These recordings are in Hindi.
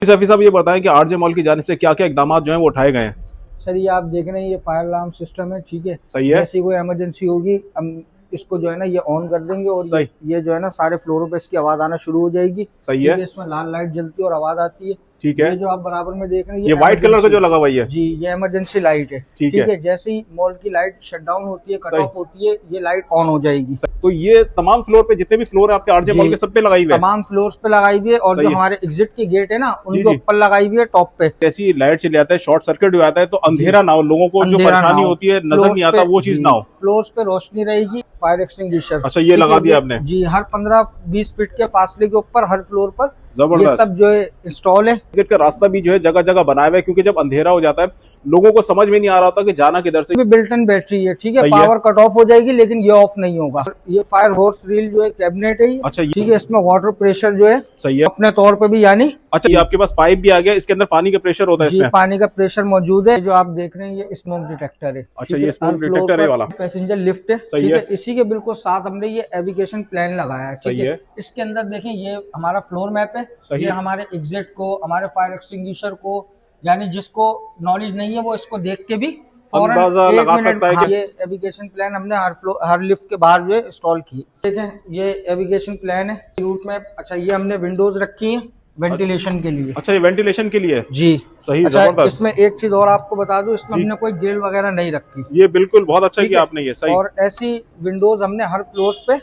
सफी साहब ये बताएं कि आरजे मॉल की जानिब से क्या क्या इकदाम जो हैं वो उठाए गए हैं। सर ये आप देख रहे हैं, ये फायर अलार्म सिस्टम है, ठीक है। सही है। जैसी कोई इमरजेंसी होगी हम इसको जो है ना ये ऑन कर देंगे और ये जो है ना सारे फ्लोरों पे इसकी आवाज आना शुरू हो जाएगी। सही है। इसमें लाल लाइट जलती है और आवाज आती है। ठीक है। ये जो आप बराबर में देख रहे हैं ये व्हाइट कलर का जो लगा हुआ है जी, ये इमरजेंसी लाइट है। ठीक है। जैसे ही मॉल की लाइट शट डाउन होती है, कट ऑफ होती है, ये लाइट ऑन हो जाएगी। तो ये तमाम फ्लोर पे जितने भी फ्लोर है आपके आरजे मॉल के सब पे लगाई हुई है? तमाम फ्लोर्स पे लगाई हुई है और जो हमारे एग्जिट की गेट है ना उनके ऊपर लगाई हुई है टॉप पे। जैसी लाइट चली जाता है, शॉर्ट सर्किट हो जाता है तो अंधेरा ना हो, लोगों को जो परेशानी होती है नजर नहीं आता, वो चीज ना हो। फ्लोर्स पे रोशनी रहेगी, फायर एक्सटिंग्विशर। अच्छा, ये लगा दिया आपने? जी, हर 15-20 फीट के फासले के ऊपर हर फ्लोर पर जबरदस्त सब जो है इंस्टॉल है। एग्जिट का रास्ता भी जो है जगह जगह बनाया हुआ है, क्योंकि जब अंधेरा हो जाता है लोगों को समझ में नहीं आ रहा होता कि जाना किधर से। बिल्ट इन बैटरी है, ठीक है। पावर कट ऑफ हो जाएगी लेकिन ये ऑफ नहीं होगा। ये फायर होर्स रील जो है कैबिनेट है। अच्छा, ठीक है। इसमें वाटर प्रेशर जो है सही है अपने तौर पे भी, यानी अच्छा ये आपके पास पाइप भी आ गया, इसके अंदर पानी का प्रेशर होता है? जी, पानी का प्रेशर मौजूद है। जो आप देख रहे हैं ये स्मोक डिटेक्टर है। अच्छा, ये स्मोक डिटेक्टर है वाला पैसेंजर लिफ्ट है। ठीक है। इसी के बिल्कुल साथ हमने ये एविगेशन प्लान लगाया है। ठीक है। इसके अंदर देखें, ये हमारा फ्लोर मैप है। ये हमारे एग्जिट को, हमारे फायर एक्सटिंग्विशर को, यानी जिसको नॉलेज नहीं है वो इसको देख के भी अंदाजा लगा सकता है कि ये एविगेशन प्लान हमने हर लिफ्ट के बाहर जो है इंस्टॉल की। देखें, ये एविगेशन प्लान है, रूट मैप। अच्छा, ये हमने विंडोज रखी है वेंटिलेशन के लिए। अच्छा, ये वेंटिलेशन के लिए जी, सही। अच्छा, इसमें एक चीज और आपको बता दूं, इसमें हमने कोई ग्रिल वगैरह नहीं रखी। ये बिल्कुल बहुत अच्छा किया आपने, ये सही। और ऐसी विंडोज हमने हर फ्लोर पे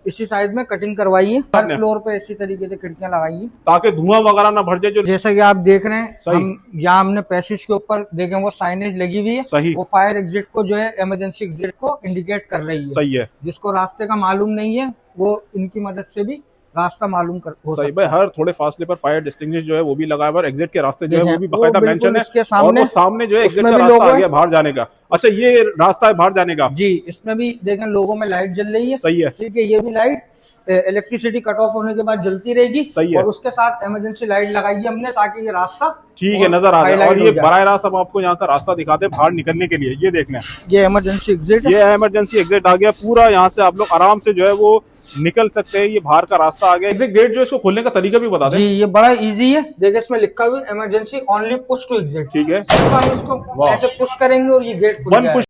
इसी साइड में कटिंग करवाई है। हर फ्लोर पे इसी तरीके से खिड़कियां लगाई है ताकि धुआं वगैरह ना भर जाए। जो जैसा कि आप देख रहे हैं, हम यहाँ हमने पैसेज के ऊपर देखें वो साइनेज लगी हुई है। सही। वो फायर एग्जिट को जो है, इमरजेंसी एग्जिट को इंडिकेट कर रही है। सही है। जिसको रास्ते का मालूम नहीं है वो इनकी मदद से भी रास्ता मालूम कर हो सही भाई। हर थोड़े फासले पर फायर डिस्टिंग्विश जो है वो भी लगा हुआ है, एग्जिट के रास्ते जो है वो भी बकायदा मेंशन है। और वो सामने जो है एग्जिट का रास्ता आ गया बाहर जाने का। अच्छा, ये रास्ता है बाहर जाने का। जी, इसमें भी देखें लोगों में लाइट जल रही है। सही है। ठीक है। ये भी लाइट इलेक्ट्रिसिटी कट ऑफ होने के बाद जलती रहेगी। सही है। और उसके साथ इमरजेंसी लाइट लगाई है हमने ताकि ये रास्ता ठीक है नजर आ जाए। और ये बराह रास्त हम आपको यहाँ का रास्ता दिखाते हैं बाहर निकलने के लिए। ये देख लें, ये इमरजेंसी एग्जिट, ये इमरजेंसी एग्जिट आ गया पूरा। यहाँ से आप लोग आराम से जो है वो निकल सकते हैं। ये बाहर का रास्ता आ गया। एग्जिट गेट जो इसको खोलने का तरीका भी बता दें। जी, ये बड़ा इजी है। देखिए इसमें लिखा हुआ है emergency only push to exit. ठीक है। हम इसको ऐसे पुश करेंगे और ये गेट खुल जाएगा।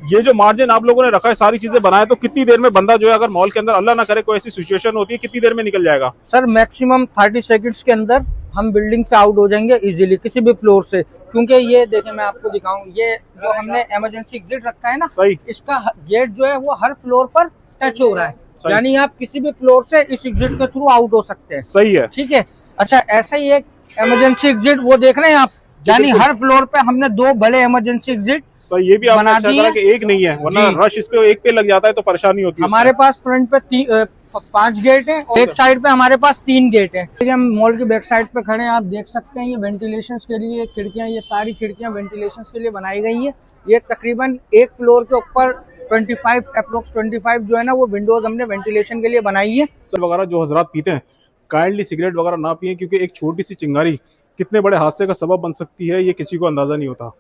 ये जो मार्जिन आप लोगों ने रखा है, सारी चीजें बनाए, तो कितनी देर में बंदा जो है अगर मॉल के अंदर अल्लाह ना करे कोई ऐसी सिचुएशन होती है, कितनी देर में निकल जाएगा? सर मैक्सिमम 30 सेकंड्स के अंदर हम बिल्डिंग से आउट हो जाएंगे इजीली, किसी भी फ्लोर से। क्योंकि ये देखें, मैं आपको दिखाऊं, ये जो हमने इमरजेंसी एग्जिट रखा है ना, सही, इसका गेट जो है वो हर फ्लोर पर टच हो रहा है। यानी आप किसी भी फ्लोर से इस एग्जिट के थ्रू आउट हो सकते हैं। सही है। ठीक है। अच्छा, ऐसा ही एक इमरजेंसी एग्जिट वो देख रहे हैं आप, यानी हर फ्लोर पे हमने 2 बड़े इमरजेंसी एग्जिट ये भी बना दिए कि एक नहीं है, वरना रश इस पे एक पे लग जाता है तो परेशानी होती है। हमारे पास फ्रंट पे 5 गेट हैं और एक साइड पे हमारे पास 3 गेट हैं। हम मॉल की बैक साइड पे खड़े हैं, आप देख सकते हैं ये वेंटिलेशन के लिए खिड़कियां, ये सारी खिड़कियां वेंटिलेशन के लिए बनाई गई है। ये तकरीबन एक फ्लोर के ऊपर 25 जो है ना वो विंडोज हमने वेंटिलेशन के लिए बनाई है। सर वगैरह जो हजरात पीते हैं, काइंडली सिगरेट वगैरह ना पिए, क्योंकि एक छोटी सी चिंगारी कितने बड़े हादसे का सबब बन सकती है ये किसी को अंदाजा नहीं होता।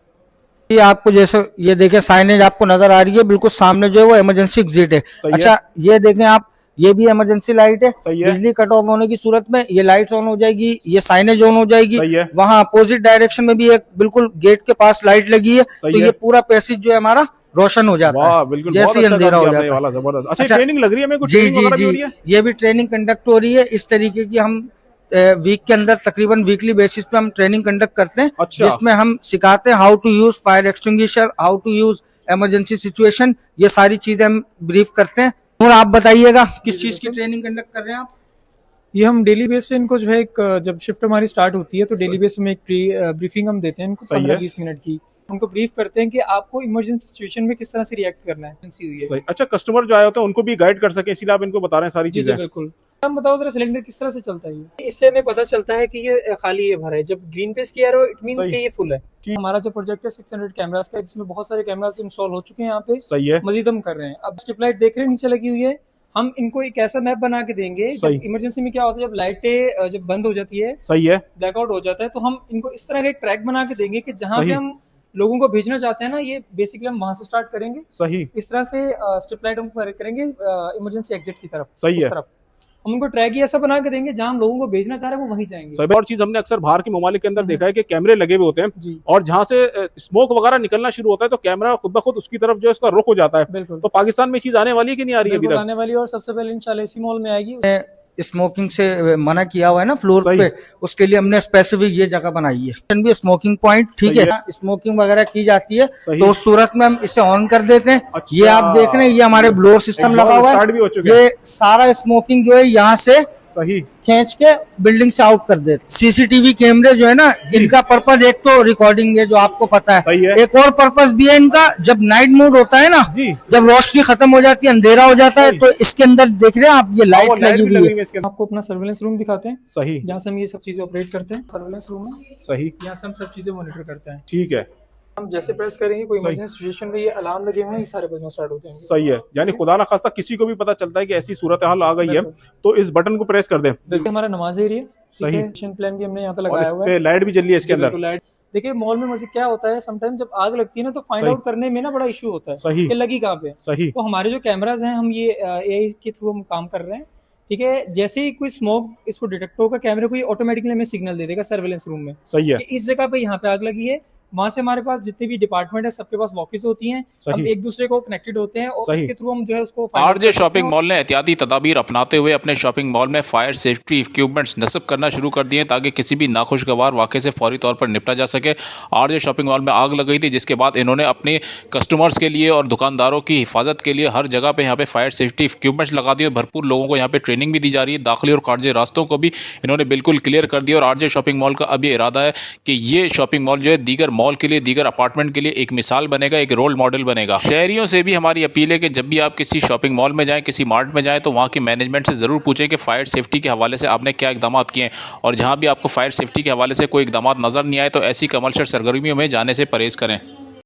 ये आपको जैसे ये देखें साइनेज आपको नजर आ रही है, बिल्कुल सामने जो है वो इमरजेंसी एग्जिट है। अच्छा, ये देखें आप, ये भी इमरजेंसी लाइट है। बिजली कट ऑफ होने की सूरत में ये लाइट ऑन हो जाएगी, ये साइनेज ऑन हो जाएगी। वहाँ अपोजिट डायरेक्शन में भी एक बिल्कुल गेट के पास लाइट लगी है, तो ये पूरा पैसेज जो है हमारा रोशन हो जाता है जैसे अंधेरा हो जाता है। जबरदस्त। अच्छा, ट्रेनिंग लग रही है मेरे को। जी, ये भी ट्रेनिंग कंडक्ट हो रही है। इस तरीके की हम वीक के अंदर तकरीबन वीकली बेसिस पे हम ट्रेनिंग कंडक्ट करते हैं। अच्छा। जिसमें हम सिखाते हैं how to use fire extinguisher, how to use emergency situation, ये सारी चीजें हम ब्रीफ करते हैं। और आप बताइएगा किस चीज की ट्रेनिंग कंडक्ट कर रहे हैं आप? ये हम डेली बेस पे इनको जो है एक, जब शिफ्ट हमारी स्टार्ट होती है तो डेली बेस में एक ब्रीफिंग हम देते हैं इनको 15-20 मिनट की। उनको ब्रीफ करते हैं कि आपको इमरजेंसी सिचुएशन में किस तरह से रिएक्ट करना है। सही। अच्छा, कस्टमर जो आए होते हैं उनको भी गाइड कर सके, इसीलिए आप इनको बता रहे हैं सारी चीजें। बिल्कुल। हम बताओ जरा सिलेंडर किस तरह से चलता है। इससे हमें पता चलता है कि ये खाली है, भरा है। जब ग्रीन पे किया रहा हो इट मींस कि ये फुल है। हमारा जो प्रोजेक्ट है 600 कैमरास का, जिसमें बहुत सारे कैमरास इंस्टॉल हो चुके हैं यहाँ पे। सही है। मजीद हम कर रहे हैं। अब स्ट्रिप लाइट देख रहे हैं नीचे लगी हुई है, हम इनको एक ऐसा मैप बना के देंगे। जब इमरजेंसी में क्या होता है, जब लाइटें जब बंद हो जाती है, सही है, ब्लैकआउट हो जाता है, तो हम इनको इस तरह का एक ट्रैक बना के देंगे कि जहाँ पे हम लोगों को भेजना चाहते हैं ना, ये बेसिकली हम वहां से स्टार्ट करेंगे। सही। इस तरह से स्ट्रिप लाइट हम करेंगे इमरजेंसी एग्जिट की तरफ। सही है। हम उनको ट्रैक ही ऐसा बना के देंगे जहां हम लोगों को भेजना चाह रहे हैं वो वहीं जाएंगे। सही। और चीज हमने अक्सर बाहर के ममालिक के अंदर देखा है कि कैमरे लगे हुए होते हैं जी। और जहां से स्मोक वगैरह निकलना शुरू होता है तो कैमरा खुद ब खुद उसकी तरफ जो है उसका रुख हो जाता है। बिल्कुल। तो पाकिस्तान में चीज आने वाली है कि नहीं आ रही है अभी तक? आने वाली है और सबसे पहले इंशाल्लाह इसी मॉल में आएगी। स्मोकिंग से मना किया हुआ है ना फ्लोर पे, उसके लिए हमने स्पेसिफिक ये जगह बनाई है भी स्मोकिंग पॉइंट, ठीक है। स्मोकिंग वगैरह की जाती है तो उस सूरत में हम इसे ऑन कर देते हैं। अच्छा। ये आप देख रहे हैं ये हमारे ब्लोअर सिस्टम लगा हुआ है, ये सारा स्मोकिंग जो है यहाँ से सही खींच के बिल्डिंग से आउट कर देते। सीसीटीवी कैमरे जो है ना, इनका पर्पज एक तो रिकॉर्डिंग है जो आपको पता है, एक और पर्पज भी है इनका, जब नाइट मोड होता है ना, जब रोशनी खत्म हो जाती है, अंधेरा हो जाता है, तो इसके अंदर देख रहे हैं आप ये लाइट लगी हुई है। आपको अपना सर्वेलेंस रूम दिखाते हैं, सही, जहाँ से हम ये सब चीजें ऑपरेट करते हैं। सर्वेलेंस रूम में सही, यहाँ से हम सब चीजें मॉनिटर करते हैं, ठीक है। हम जैसे प्रेस करेंगे कोई इमरजेंसी सिचुएशन में ये अलार्म लगे हुए हैं, ये सारे बजना स्टार्ट होते हैं। सही है, यानी खुदा ना खास्ता किसी को भी पता चलता है कि ऐसी सूरत हाल आ गई है तो इस बटन को प्रेस कर दें। देखिए हमारा नमाज एरिया, सही, एक्शन प्लान भी हमने यहाँ पे लगाया हुआ है, लाइट भी जल रही है इसके अंदर। लाइट देखिए मॉल में मजे क्या होता है, समटाइम जब आग लगती है ना तो फाइंड आउट करने में ना बड़ा इशू होता है, सही, कि लगी कहाँ पे। सही। तो हमारे जो कैमराज हैं हम ये एआई के थ्रू हम काम कर रहे हैं, ठीक है। जैसे ही कोई स्मोक इसको डिटेक्ट होगा कैमरे को, ये ऑटोमेटिकली हमें सिग्नल दे देगा सर्वेलेंस रूम में, सही है, इस जगह पे यहाँ पे आग लगी है। वहां से हमारे पास जितने भी डिपार्टमेंट है सबके पास वॉकिस होती हैं, हम एक दूसरे को कनेक्टेड होते हैं और उसके थ्रू हम जो है उसको। आरजे शॉपिंग मॉल ने एहतियाती तदाबीर अपनाते हुए अपने शॉपिंग मॉल में फायर सेफ्टी इक्विपमेंट्स नस्ब करना शुरू कर दिए ताकि किसी भी नाखुशगवार वाक़े से फौरी तौर पर निपटा जा सके। आरजे शॉपिंग मॉल में आग लग गई थी, जिसके बाद इन्होंने अपने कस्टमर्स के लिए और दुकानदारों की हिफाजत के लिए हर जगह पे यहाँ पे फायर सेफ्टी इक्विपमेंट्स लगा दिए। भरपूर लोगों को यहाँ पे ट्रेनिंग भी दी जा रही है, दाखिली और खारजी रास्तों को भी इन्होंने बिल्कुल क्लियर कर दिया। और आरजे शॉपिंग मॉल का अब ये इरादा है कि ये शॉपिंग मॉल जो है दीगर मॉल के लिए, दीगर अपार्टमेंट के लिए एक मिसाल बनेगा, एक रोल मॉडल बनेगा। शहरियों से भी हमारी अपील है कि जब भी आप किसी शॉपिंग मॉल में जाएं, किसी मार्ट में जाएं, तो वहाँ की मैनेजमेंट से ज़रूर पूछें कि फायर सेफ्टी के हवाले से आपने क्या इकदाम किए हैं, और जहाँ भी आपको फायर सेफ्टी के हवाले से कोई इकदाम नज़र नहीं आए तो ऐसी कमर्शियल सरगर्मियों में जाने से परहेज़ करें।